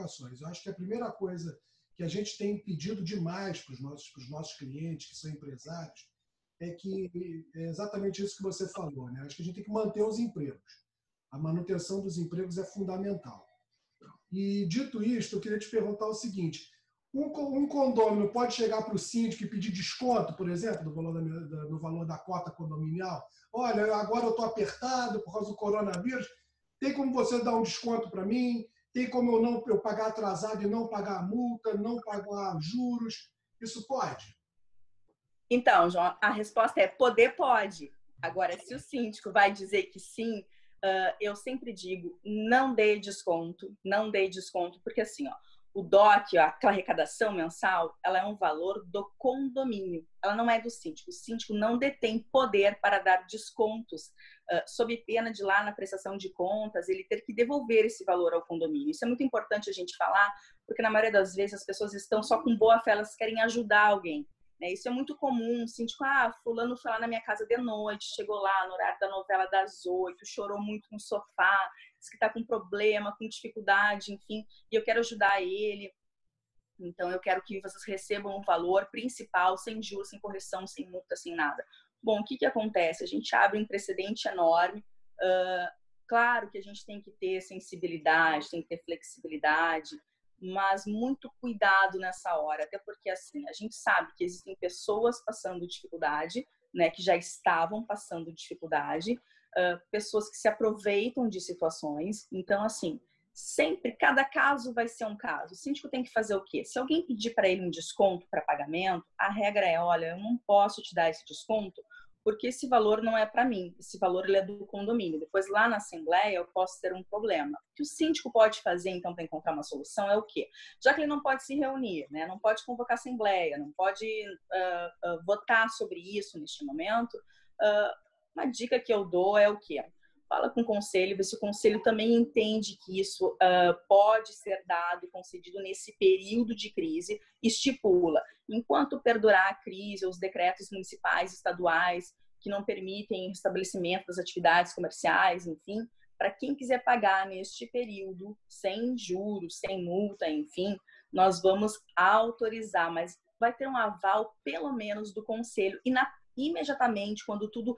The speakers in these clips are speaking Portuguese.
colocações. Eu acho que a primeira coisa que a gente tem pedido demais para os nossos clientes, que são empresários, é exatamente isso que você falou, né? Acho que a gente tem que manter os empregos. A manutenção dos empregos é fundamental. E, dito isto, eu queria te perguntar o seguinte: um condômino pode chegar para o síndico e pedir desconto, por exemplo, no valor da cota condominial? Olha, agora eu estou apertado por causa do coronavírus, tem como você dar um desconto para mim? Tem como eu pagar atrasado e não pagar a multa, não pagar juros? Isso pode? Então, João, a resposta é poder pode. Agora, se o síndico vai dizer que sim, eu sempre digo, não dê desconto, não dê desconto, porque assim, ó, o DOC, aquela arrecadação mensal, ela é um valor do condomínio, ela não é do síndico. O síndico não detém poder para dar descontos, sob pena de lá na prestação de contas, ele ter que devolver esse valor ao condomínio. Isso é muito importante a gente falar, porque na maioria das vezes as pessoas estão só com boa fé, elas querem ajudar alguém. Isso é muito comum, síndico, fulano foi lá na minha casa de noite, chegou lá no horário da novela das 8, chorou muito no sofá, disse que está com problema, com dificuldade, enfim, e eu quero ajudar ele. Então, eu quero que vocês recebam o valor principal, sem juros, sem correção, sem multa, sem nada. Bom, o que acontece? A gente abre um precedente enorme. Claro que a gente tem que ter sensibilidade, tem que ter flexibilidade, mas muito cuidado nessa hora, até porque assim, a gente sabe que existem pessoas passando dificuldade, né, que já estavam passando dificuldade, pessoas que se aproveitam de situações. Então, assim, sempre, cada caso vai ser um caso. O síndico tem que fazer o quê? Se alguém pedir para ele um desconto para pagamento, a regra é, olha, eu não posso te dar esse desconto, porque esse valor não é para mim, esse valor ele é do condomínio. Depois, lá na Assembleia, eu posso ter um problema. O que o síndico pode fazer, então, para encontrar uma solução é o quê? Já que ele não pode se reunir, né? Não pode convocar Assembleia, não pode votar sobre isso neste momento, uma dica que eu dou é o quê? Fala com o conselho, vê se o conselho também entende que isso pode ser dado e concedido nesse período de crise, estipula, enquanto perdurar a crise, os decretos municipais, estaduais, que não permitem estabelecimento das atividades comerciais, enfim, para quem quiser pagar neste período, sem juros, sem multa, enfim, nós vamos autorizar, mas vai ter um aval, pelo menos, do conselho, e imediatamente, quando tudo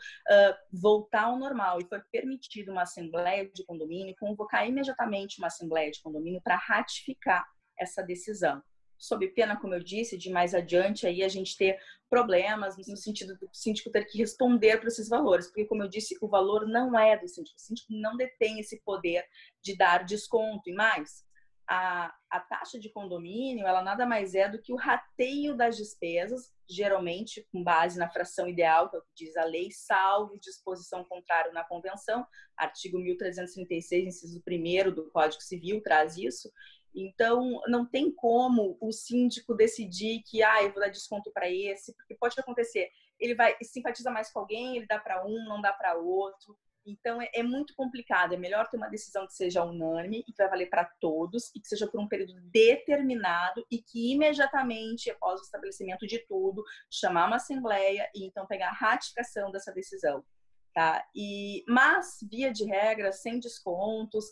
voltar ao normal e for permitido uma assembleia de condomínio, convocar imediatamente uma assembleia de condomínio para ratificar essa decisão. Sob pena, como eu disse, de mais adiante aí a gente ter problemas no sentido do síndico ter que responder para esses valores, porque, como eu disse, o valor não é do síndico. O síndico não detém esse poder de dar desconto. E mais, a taxa de condomínio, ela nada mais é do que o rateio das despesas, geralmente com base na fração ideal, que é o que diz a lei, salvo disposição contrária na convenção, artigo 1336, inciso 1º do Código Civil, traz isso. Então, não tem como o síndico decidir que, eu vou dar desconto para esse, porque pode acontecer, ele simpatiza mais com alguém, ele dá para um, não dá para outro. Então, é muito complicado. É melhor ter uma decisão que seja unânime e que vai valer para todos e que seja por um período determinado e que imediatamente, após o estabelecimento de tudo, chamar uma assembleia e então pegar a ratificação dessa decisão. Tá? Mas, via de regra, sem descontos,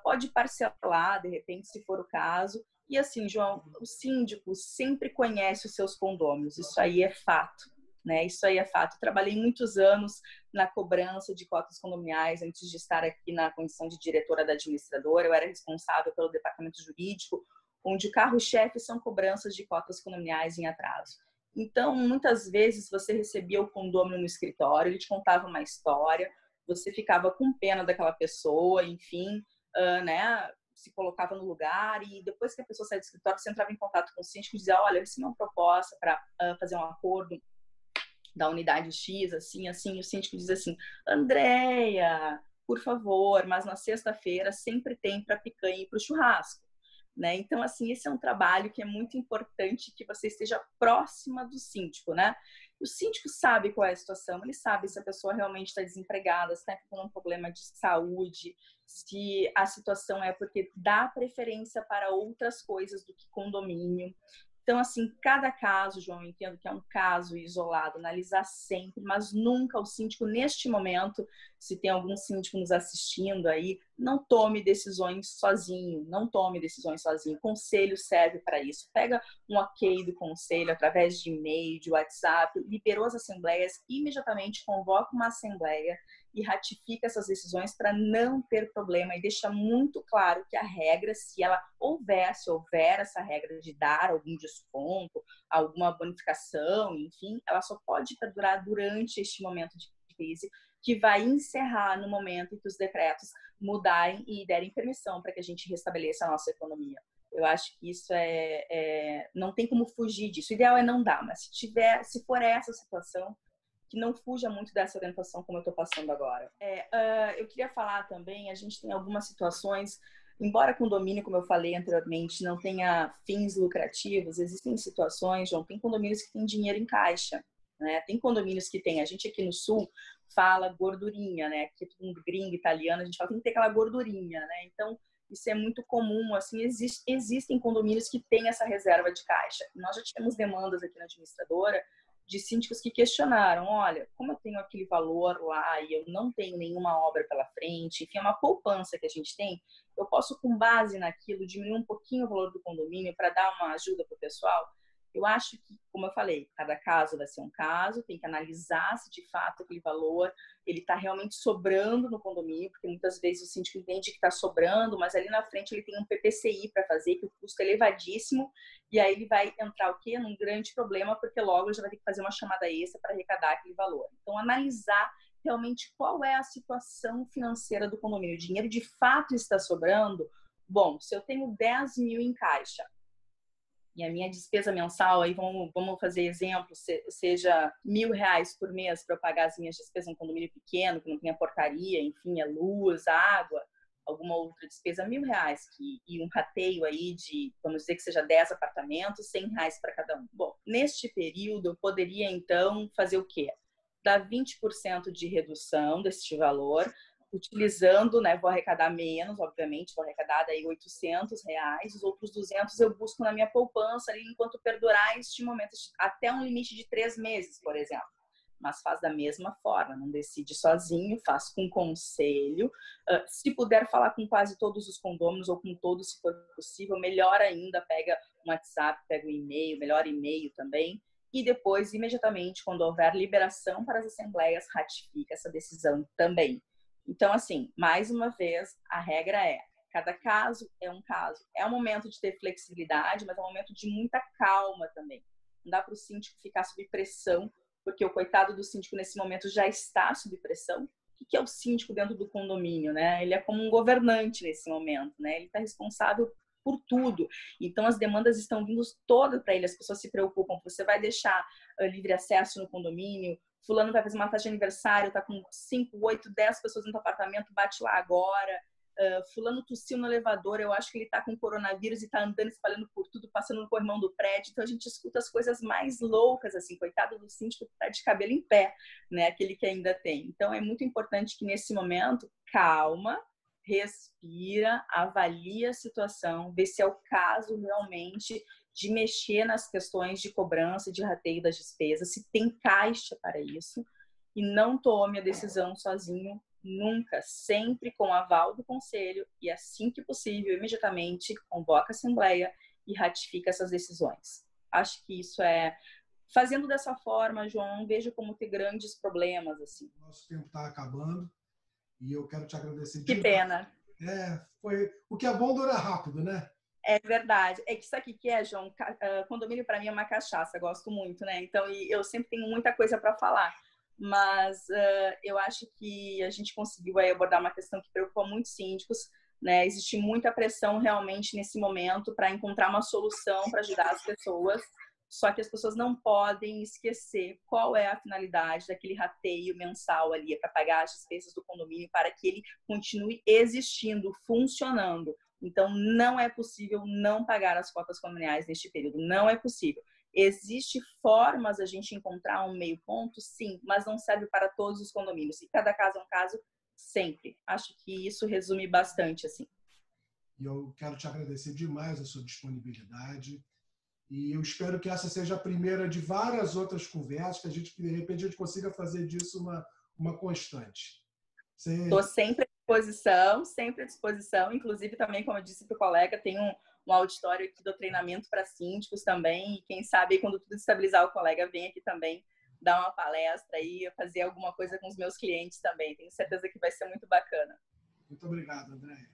pode parcelar, de repente, se for o caso. E assim, João, o síndico sempre conhece os seus condôminos. Isso aí é fato. Né? Isso aí é fato. Trabalhei muitos anos na cobrança de cotas condominiais antes de estar aqui na condição de diretora da administradora. Eu era responsável pelo departamento jurídico, onde o carro-chefe são cobranças de cotas condominiais em atraso. Então, muitas vezes você recebia o condômino no escritório, ele te contava uma história, você ficava com pena daquela pessoa, enfim, né? Se colocava no lugar e depois que a pessoa saía do escritório, você entrava em contato com o síndico e dizia, olha, eu recebi uma proposta para fazer um acordo da unidade X, assim, e o síndico diz assim, Andréia, por favor, mas na sexta-feira sempre tem para picanha e para o churrasco, né? Então, assim, esse é um trabalho que é muito importante que você esteja próxima do síndico, né? E o síndico sabe qual é a situação, ele sabe se a pessoa realmente está desempregada, se está com um problema de saúde, se a situação é porque dá preferência para outras coisas do que condomínio. Então, assim, cada caso, João, eu entendo que é um caso isolado, analisar sempre, mas nunca o síndico, neste momento, se tem algum síndico nos assistindo aí, não tome decisões sozinho, não tome decisões sozinho. O conselho serve para isso. Pega um ok do conselho através de e-mail, de WhatsApp, liberou as assembleias, imediatamente convoca uma assembleia e ratifica essas decisões para não ter problema e deixa muito claro que a regra, se ela houver essa regra de dar algum desconto, alguma bonificação, enfim, ela só pode perdurar durante este momento de crise, que vai encerrar no momento em que os decretos mudarem e derem permissão para que a gente restabeleça a nossa economia. Eu acho que isso não tem como fugir disso. O ideal é não dar, mas se for essa situação, que não fuja muito dessa orientação como eu estou passando agora. Eu queria falar também, a gente tem algumas situações, embora condomínio, como eu falei anteriormente, não tenha fins lucrativos, existem situações, João, tem condomínios que têm dinheiro em caixa, né? Tem condomínios que tem, a gente aqui no Sul fala gordurinha, né? Aqui todo mundo gringo, italiano, a gente fala que tem que ter aquela gordurinha, né? Então, isso é muito comum, assim, existem condomínios que têm essa reserva de caixa. Nós já tivemos demandas aqui na administradora de síndicos que questionaram, olha, como eu tenho aquele valor lá e eu não tenho nenhuma obra pela frente, enfim, é uma poupança que a gente tem, eu posso, com base naquilo, diminuir um pouquinho o valor do condomínio para dar uma ajuda para o pessoal? Eu acho que, como eu falei, cada caso vai ser um caso, tem que analisar se de fato aquele valor ele está realmente sobrando no condomínio, porque muitas vezes o síndico entende que está sobrando, mas ali na frente ele tem um PPCI para fazer, que o custo é elevadíssimo, e aí ele vai entrar o quê? Num grande problema, porque logo ele já vai ter que fazer uma chamada extra para arrecadar aquele valor. Então, analisar realmente qual é a situação financeira do condomínio. O dinheiro de fato está sobrando? Bom, se eu tenho 10 mil em caixa, e a minha despesa mensal, aí vamos fazer exemplo, seja R$1.000 por mês para eu pagar as minhas despesas num condomínio pequeno, que não tenha portaria, enfim, é luz, água, alguma outra despesa, R$1.000, e um rateio aí de, vamos dizer que seja 10 apartamentos, R$100 para cada um. Bom, neste período, eu poderia, então, fazer o quê? Dar 20% de redução deste valor, utilizando, né, vou arrecadar menos, obviamente, vou arrecadar daí R$800, os outros 200 eu busco na minha poupança ali enquanto perdurar este momento, até um limite de 3 meses, por exemplo. Mas faz da mesma forma, não decide sozinho, faz com conselho. Se puder falar com quase todos os condôminos ou com todos, se for possível, melhor ainda, pega um WhatsApp, pega um e-mail, melhor e-mail também. E depois, imediatamente, quando houver liberação para as assembleias, ratifica essa decisão também. Então, assim, mais uma vez, a regra é, cada caso é um caso. É um momento de ter flexibilidade, mas é um momento de muita calma também. Não dá para o síndico ficar sob pressão, porque o coitado do síndico nesse momento já está sob pressão. O que é o síndico dentro do condomínio, né? Ele é como um governante nesse momento, né? Ele está responsável por tudo. Então, as demandas estão vindo todas para ele. As pessoas se preocupam. Você vai deixar livre acesso no condomínio? Fulano vai fazer uma festa de aniversário, tá com 5, 8, 10 pessoas no apartamento, bate lá agora. Fulano tossiu no elevador, eu acho que ele tá com coronavírus e tá andando, espalhando por tudo, passando no corrimão do prédio. Então a gente escuta as coisas mais loucas, assim, coitado do síndico que tá de cabelo em pé, né? Aquele que ainda tem. Então é muito importante que nesse momento, calma, respira, avalia a situação, vê se é o caso realmente de mexer nas questões de cobrança, de rateio das despesas, se tem caixa para isso, e não tome a decisão sozinho, nunca, sempre com aval do conselho, e assim que possível, imediatamente, convoca a assembleia e ratifica essas decisões. Acho que isso fazendo dessa forma, João, não vejo como ter grandes problemas, assim. Nosso tempo está acabando, e eu quero te agradecer Que pena. O que é bom dura rápido, né? É verdade. É que isso aqui que é, João, condomínio para mim é uma cachaça, gosto muito, né? Então, eu sempre tenho muita coisa para falar. Mas eu acho que a gente conseguiu aí abordar uma questão que preocupa muitos síndicos, né? Existe muita pressão realmente nesse momento para encontrar uma solução para ajudar as pessoas. Só que as pessoas não podem esquecer qual é a finalidade daquele rateio mensal ali, é para pagar as despesas do condomínio para que ele continue existindo, funcionando. Então, não é possível não pagar as cotas condominiais neste período. Não é possível. Existem formas a gente encontrar um meio ponto, sim, mas não serve para todos os condomínios. E cada caso é um caso, sempre. Acho que isso resume bastante, assim. E eu quero te agradecer demais a sua disponibilidade. E eu espero que essa seja a primeira de várias outras conversas, que a gente, de repente, a gente consiga fazer disso uma constante. Estou sempre à disposição. Inclusive, também, como eu disse para o colega, tem um auditório aqui do treinamento para síndicos também. E quem sabe, quando tudo estabilizar, o colega vem aqui também dar uma palestra e fazer alguma coisa com os meus clientes também. Tenho certeza que vai ser muito bacana. Muito obrigado, Andréia.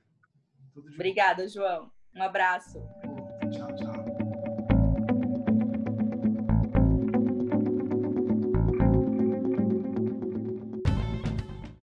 Obrigada, João. Um abraço. Tchau, tchau.